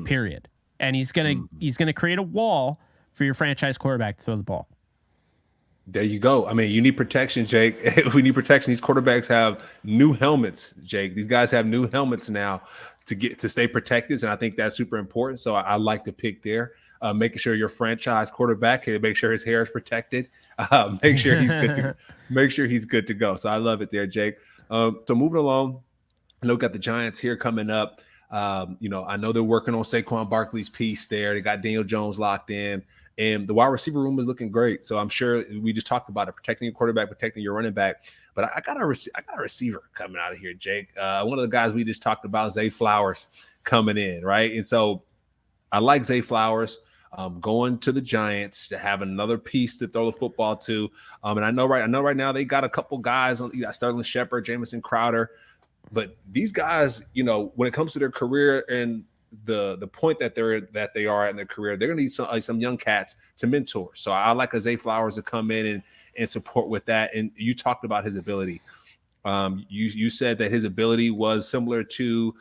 Period. And he's gonna create a wall for your franchise quarterback to throw the ball. There you go. I mean, you need protection, Jake. We need protection. These quarterbacks have new helmets, Jake. These guys have new helmets now to stay protected, and I think that's super important. So I like the pick there. Making sure your franchise quarterback can make sure his hair is protected. Make sure he's good to make sure he's good to go. So I love it there, Jake. So moving along, I know we got the Giants here coming up. I know they're working on Saquon Barkley's piece there. They got Daniel Jones locked in, and the wide receiver room is looking great. So I'm sure we just talked about it, protecting your quarterback, protecting your running back. But I got a receiver coming out of here, Jake. One of the guys we just talked about, Zay Flowers, coming in, right? And so I like Zay Flowers going to the Giants to have another piece to throw the football to. And I know right now they got a couple guys on. You got Sterling Shepard, Jamison Crowder. But these guys, when it comes to their career and the point that they are at in their career, they're going to need some young cats to mentor. So I like Zay Flowers to come in and support with that. And you talked about his ability. You said that his ability was similar to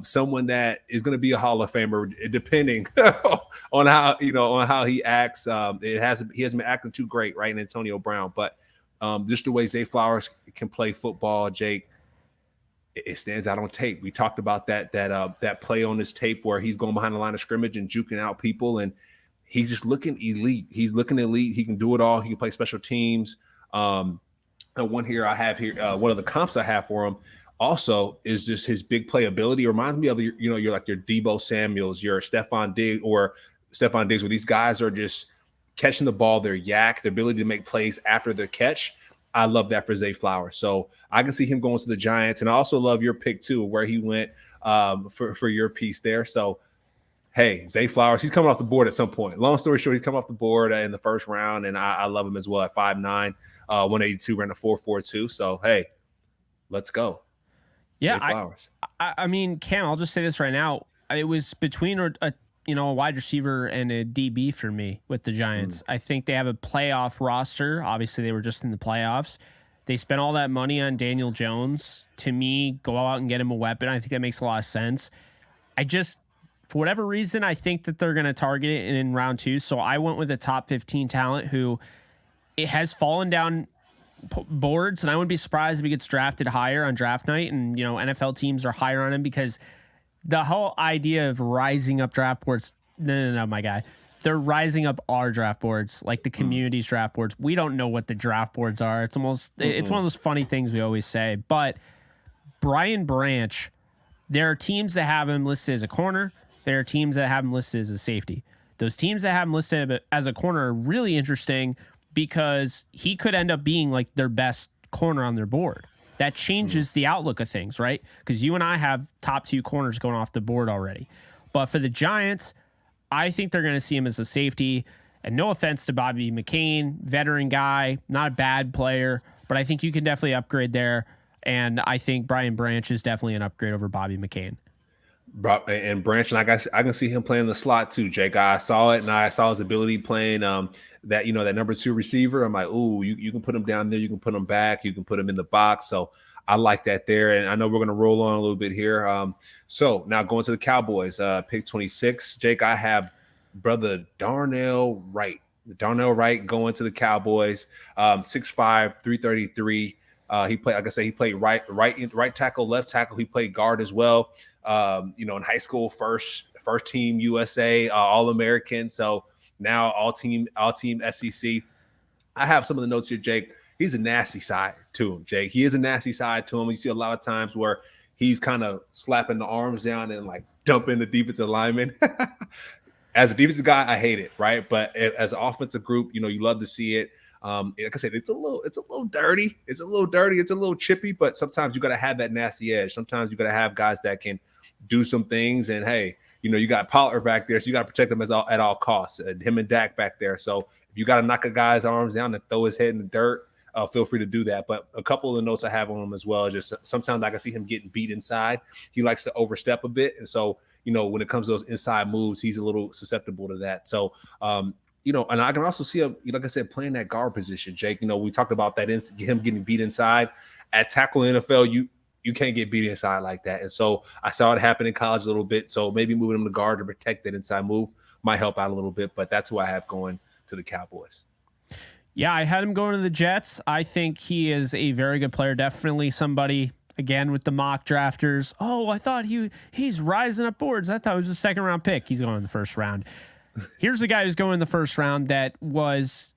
someone that is going to be a Hall of Famer, depending on how he acts. He hasn't been acting too great, right? In Antonio Brown, but just the way Zay Flowers can play football, Jake. It stands out on tape. We talked about that play on this tape where he's going behind the line of scrimmage and juking out people, and he's just looking elite. He's looking elite. He can do it all. He can play special teams. One of the comps I have for him also is just his big playability. It reminds me of you're like your Deebo Samuels, your Stephon Diggs, where these guys are just catching the ball, their ability to make plays after their catch. I love that for Zay Flowers. So I can see him going to the Giants. And I also love your pick too, where he went for your piece there. So, hey, Zay Flowers, he's coming off the board at some point. Long story short, he's come off the board in the first round. And I love him as well at 5'9", 182, ran a 4.42. So, hey, let's go. Yeah, I mean, Cam, I'll just say this right now. It was between a wide receiver and a DB for me with the Giants. I think they have a playoff roster. Obviously, they were just in the playoffs. They spent all that money on Daniel Jones. To me, go out and get him a weapon. I think that makes a lot of sense. For whatever reason, I think that they're going to target it in round 2. So I went with a top 15 talent who it has fallen down boards, and I wouldn't be surprised if he gets drafted higher on draft night. And NFL teams are higher on him because the whole idea of rising up draft boards, no, my guy. They're rising up our draft boards, like the community's draft boards. We don't know what the draft boards are. It's it's one of those funny things we always say. But Brian Branch, there are teams that have him listed as a corner. There are teams that have him listed as a safety. Those teams that have him listed as a corner are really interesting because he could end up being like their best corner on their board. That changes the outlook of things, right? Because you and I have top 2 corners going off the board already. But for the Giants, I think they're going to see him as a safety. And no offense to Bobby McCain, veteran guy, not a bad player, but I think you can definitely upgrade there. And I think Brian Branch is definitely an upgrade over Bobby McCain. And Branch, and I can see him playing the slot too, Jake. I saw it, and I saw his ability playing that number 2 receiver. I'm like, ooh, you can put him down there, you can put him back, you can put him in the box. So I like that there, and I know we're going to roll on a little bit here. So now going to the Cowboys, pick 26, Jake. I have brother Darnell Wright. Darnell Wright going to the Cowboys, 6'5", 333. He played, like I said, he played right tackle, left tackle. He played guard as well. In high school, first team USA, All-American. So now all team SEC. I have some of the notes here, Jake. He's a nasty side to him, Jake. He is a nasty side to him. You see a lot of times where he's kind of slapping the arms down and like dumping the defensive lineman. As a defensive guy, I hate it, right? But as an offensive group, you love to see it. Like I said, it's a little dirty. It's a little chippy, but sometimes you got to have that nasty edge. Sometimes you got to have guys that can do some things. And hey, you got Pollard back there, so you got to protect him at all costs. Him and Dak back there. So if you got to knock a guy's arms down and throw his head in the dirt, feel free to do that. But a couple of the notes I have on him as well, just sometimes I can see him getting beat inside. He likes to overstep a bit, and so when it comes to those inside moves, he's a little susceptible to that. So. And I can also see him, like I said, playing that guard position, Jake. We talked about that, him getting beat inside. At tackle in the NFL, you can't get beat inside like that. And so I saw it happen in college a little bit. So maybe moving him to guard to protect that inside move might help out a little bit. But that's who I have going to the Cowboys. Yeah, I had him going to the Jets. I think he is a very good player. Definitely somebody, again, with the mock drafters. Oh, I thought he's rising up boards. I thought it was a second-round pick. He's going in the first round. Here's a guy who's going in the first round that was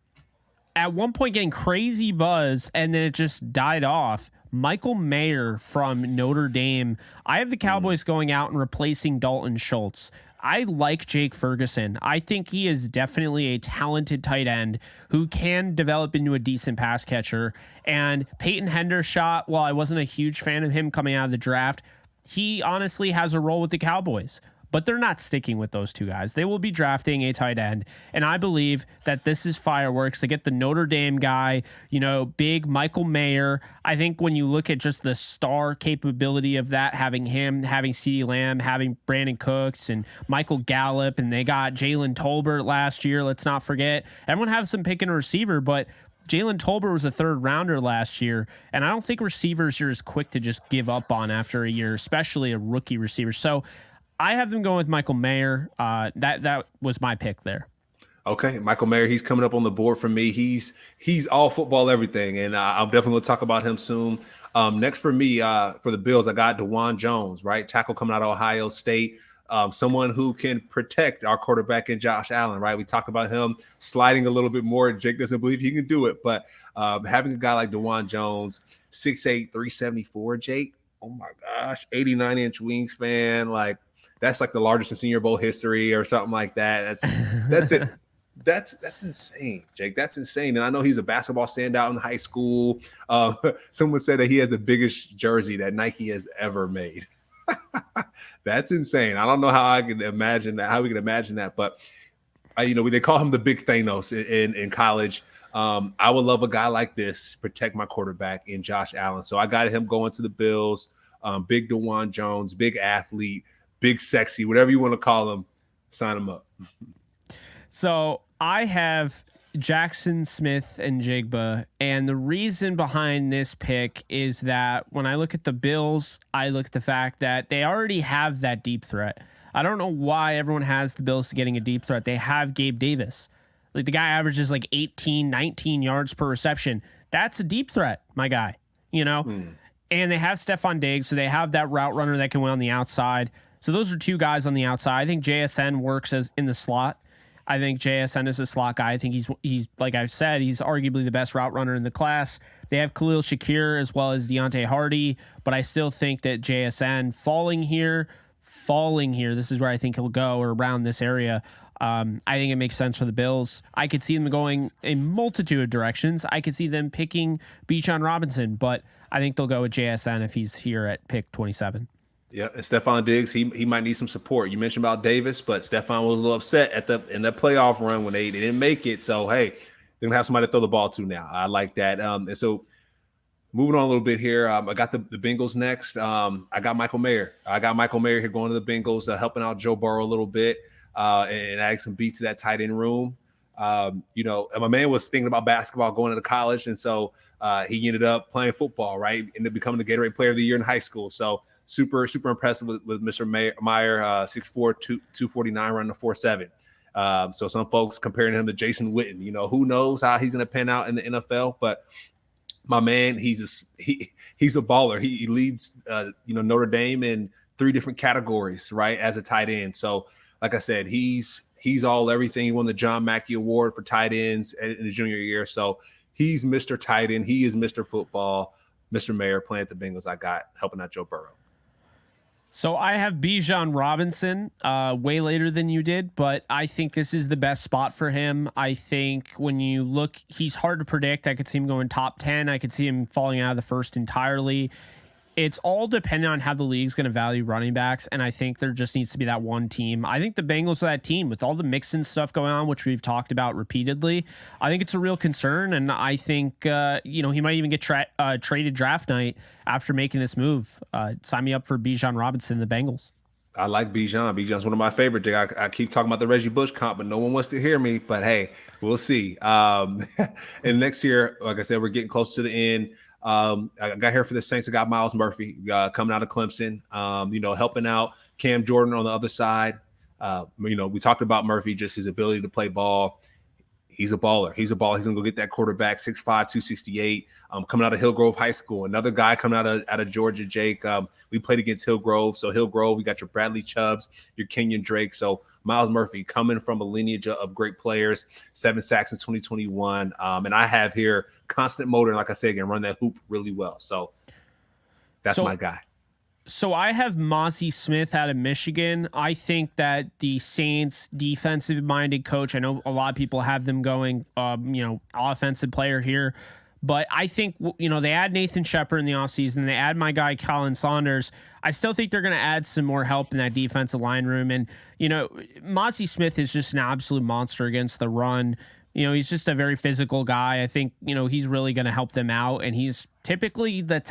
at one point getting crazy buzz and then it just died off. Michael Mayer from Notre Dame. I have the Cowboys going out and replacing Dalton Schultz. I like Jake Ferguson. I think he is definitely a talented tight end who can develop into a decent pass catcher. And Peyton Hendershot, while I wasn't a huge fan of him coming out of the draft, he honestly has a role with the Cowboys. But they're not sticking with those two guys. They will be drafting a tight end. And I believe that this is fireworks to get the Notre Dame guy, big Michael Mayer. I think when you look at just the star capability of that, having him, having CeeDee Lamb, having Brandon Cooks and Michael Gallup, and they got Jalen Tolbert last year. Let's not forget. Everyone has some pick and receiver, but Jalen Tolbert was a third rounder last year, and I don't think receivers are as quick to just give up on after a year, especially a rookie receiver. So I have them going with Michael Mayer. That was my pick there. Okay, Michael Mayer, he's coming up on the board for me. He's all football, everything, and I'm definitely going to talk about him soon. Next for me, for the Bills, I got DeJuan Jones, right? Tackle coming out of Ohio State. Someone who can protect our quarterback in Josh Allen, right? We talk about him sliding a little bit more. Jake doesn't believe he can do it, but having a guy like DeJuan Jones, 6'8", 374, Jake, oh my gosh, 89-inch wingspan, like, that's like the largest in Senior Bowl history or something like that. That's it. That's insane, Jake. That's insane. And I know he's a basketball standout in high school. Someone said that he has the biggest jersey that Nike has ever made. That's insane. I don't know how I can imagine that, how we can imagine that. But, they call him the big Thanos in college. I would love a guy like this protect my quarterback in Josh Allen. So I got him going to the Bills. Big DeJuan Jones, big athlete. big sexy, whatever you want to call them, sign them up. So I have Jackson Smith and Jigba, and the reason behind this pick is that when I look at the Bills, I look at the fact that they already have that deep threat. I don't know why everyone has the Bills getting a deep threat. They have Gabe Davis. Like, the guy averages like 18, 19 yards per reception. That's a deep threat, my guy, you know? And they have Stephon Diggs, so they have that route runner that can win on the outside. So those are two guys on the outside. I think JSN works as in the slot. I think JSN is a slot guy. I think he's like I've said, he's arguably the best route runner in the class. They have Khalil Shakir as well as Deontay Hardy, but I still think that JSN falling here, this is where I think he'll go, or around this area. I think it makes sense for the Bills. I could see them going a multitude of directions. I could see them picking Bijan Robinson, but I think they'll go with JSN if he's here at pick 27. Yeah, and Stephon Diggs, he might need some support. You mentioned about Davis, but Stephon was a little upset in the playoff run when they didn't make it. So, hey, they're going to have somebody to throw the ball to now. I like that. And so moving on a little bit here, I got the Bengals next. I got Michael Mayer. Here going to the Bengals, helping out Joe Burrow a little bit and adding some beats to that tight end room. You know, my man was thinking about basketball going into college, and so he ended up playing football, right? Ended up becoming the Gatorade Player of the Year in high school. So super impressive with Mr. Meyer, 6'4", 249, running a 4.7. So some folks comparing him to Jason Witten. You know, who knows how he's going to pan out in the NFL, but my man, he's a baller. He leads Notre Dame in 3 different categories, right, as a tight end. So like I said, he's all everything. He won the John Mackey Award for tight ends in his junior year. So he's Mr. Tight End. He is Mr. Football. Mr. Mayer playing at the Bengals. I got helping out Joe Burrow. So I have Bijan Robinson way later than you did, but I think this is the best spot for him. I think when you look, he's hard to predict. I could see him going top 10. I could see him falling out of the first entirely. It's all dependent on how the league's going to value running backs, and I think there just needs to be that one team. I think the Bengals are that team with all the Mixon stuff going on, which we've talked about repeatedly. I think it's a real concern, and I think he might even get traded draft night after making this move. Sign me up for Bijan Robinson, the Bengals. I like Bijan. Bijan's one of my favorites. I keep talking about the Reggie Bush comp, but no one wants to hear me. But hey, we'll see. And next year, like I said, we're getting close to the end. I got here for the Saints. I got Myles Murphy coming out of Clemson, helping out Cam Jordan on the other side. We talked about Murphy, just his ability to play ball. He's a baller. He's going to go get that quarterback, 6'5", 268, coming out of Hillgrove High School. Another guy coming out of Georgia, Jake. We played against Hillgrove. So Hillgrove, you got your Bradley Chubbs, your Kenyon Drake. So Myles Murphy coming from a lineage of great players, 7 sacks in 2021. And I have here constant motor. And like I said, can run that hoop really well. So that's my guy. So I have Mazi Smith out of Michigan. I think that the Saints defensive-minded coach, I know a lot of people have them going, offensive player here. But I think, they add Nathan Shepard in the offseason. They add my guy, Colin Saunders. I still think they're going to add some more help in that defensive line room. And, Mazi Smith is just an absolute monster against the run. He's just a very physical guy. I think, he's really going to help them out. And he's typically the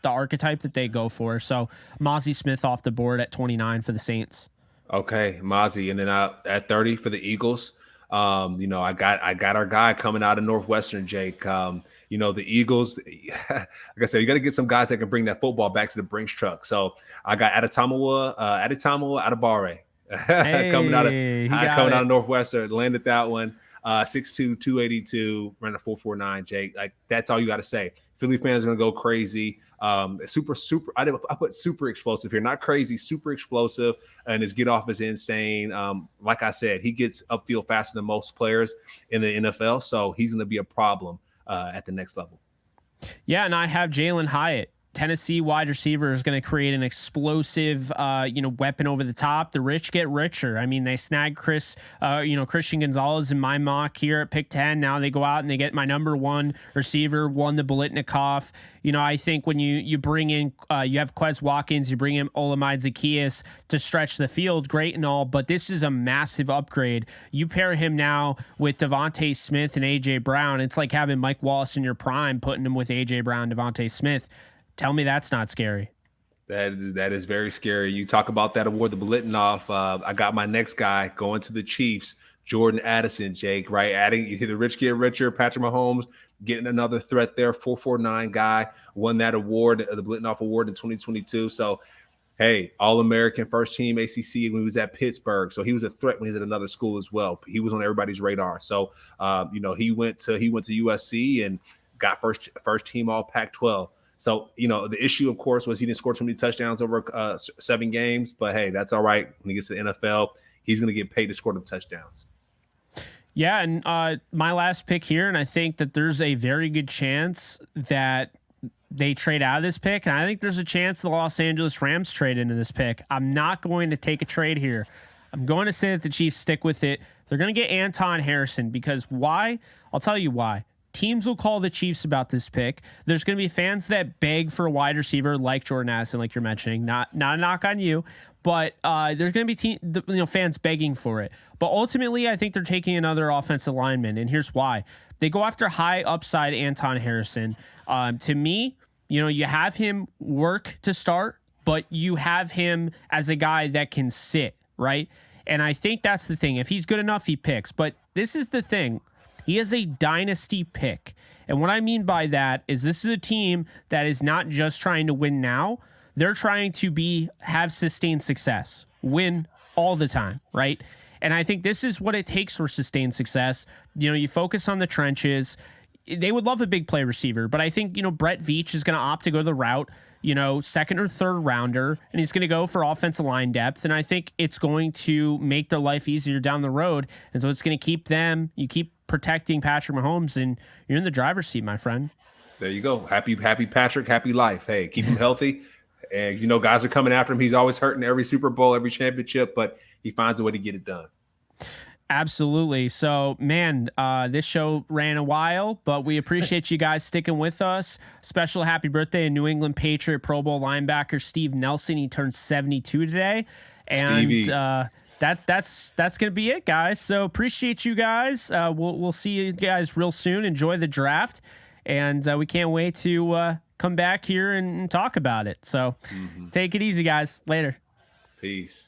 archetype that they go for. So Mazi Smith off the board at 29 for the Saints. Okay, Mazi. And then at 30 for the Eagles, I got our guy coming out of Northwestern, Jake. The Eagles, like I said, you got to get some guys that can bring that football back to the Brinks truck. So I got Adetomiwa Adebawore coming out of Northwestern. Landed that one. 6'2", 282, running a 4.49, Jake. Like, that's all you got to say. Philly fans are going to go crazy. Super. I put super explosive here. Not crazy, super explosive. And his get off is insane. Like I said, he gets upfield faster than most players in the NFL. So he's going to be a problem at the next level. Yeah, and I have Jalen Hyatt. Tennessee wide receiver is going to create an explosive, weapon over the top. The rich get richer. I mean, they snagged Christian Gonzalez in my mock here at pick 10. Now they go out and they get my number 1 receiver, won the Biletnikoff. I think when you bring in, you have Quez Watkins, you bring in Olamide Zaccheaus to stretch the field, great and all, but this is a massive upgrade. You pair him now with Devontae Smith and A.J. Brown. It's like having Mike Wallace in your prime, putting him with A.J. Brown, Devontae Smith. Tell me that's not scary. That is very scary. You talk about that award, the Blitnoff. I got my next guy going to the Chiefs, Jordan Addison, Jake, right? Adding the rich get richer, Patrick Mahomes getting another threat there, 449 guy, won that award, the Blitnoff Award in 2022. So, hey, All-American first team ACC when he was at Pittsburgh. So he was a threat when he was at another school as well. He was on everybody's radar. So, he went to USC and got first team All Pac-12. So, the issue, of course, was he didn't score too many touchdowns over 7 games. But, hey, that's all right. When he gets to the NFL, he's going to get paid to score the touchdowns. Yeah, and my last pick here, and I think that there's a very good chance that they trade out of this pick, and I think there's a chance the Los Angeles Rams trade into this pick. I'm not going to take a trade here. I'm going to say that the Chiefs stick with it. They're going to get Anton Harrison because why? I'll tell you why. Teams will call the Chiefs about this pick. There's going to be fans that beg for a wide receiver like Jordan Addison, like you're mentioning. Not a knock on you, but there's going to be fans begging for it. But ultimately, I think they're taking another offensive lineman, and here's why. They go after high upside Anton Harrison. To me, you have him work to start, but you have him as a guy that can sit, right? And I think that's the thing. If he's good enough, he picks. But this is the thing. He is a dynasty pick. And what I mean by that is this is a team that is not just trying to win now. They're trying to have sustained success, win all the time, right? And I think this is what it takes for sustained success. You focus on the trenches. They would love a big play receiver, but I think, Brett Veach is going to opt to go the route, second or third rounder, and he's going to go for offensive line depth. And I think it's going to make their life easier down the road. And so it's going to keep you keep protecting Patrick Mahomes, and you're in the driver's seat, my friend. There you go. Happy Patrick, happy life. Hey, keep him healthy. And, guys are coming after him. He's always hurting every Super Bowl, every championship, but he finds a way to get it done. Absolutely. So, man, this show ran a while, but we appreciate you guys sticking with us. Special happy birthday to New England Patriot Pro Bowl linebacker Steve Nelson. He turned 72 today. And that's going to be it, guys. So appreciate you guys. We'll see you guys real soon. Enjoy the draft. And we can't wait to come back here and talk about it. So take it easy, guys. Later. Peace.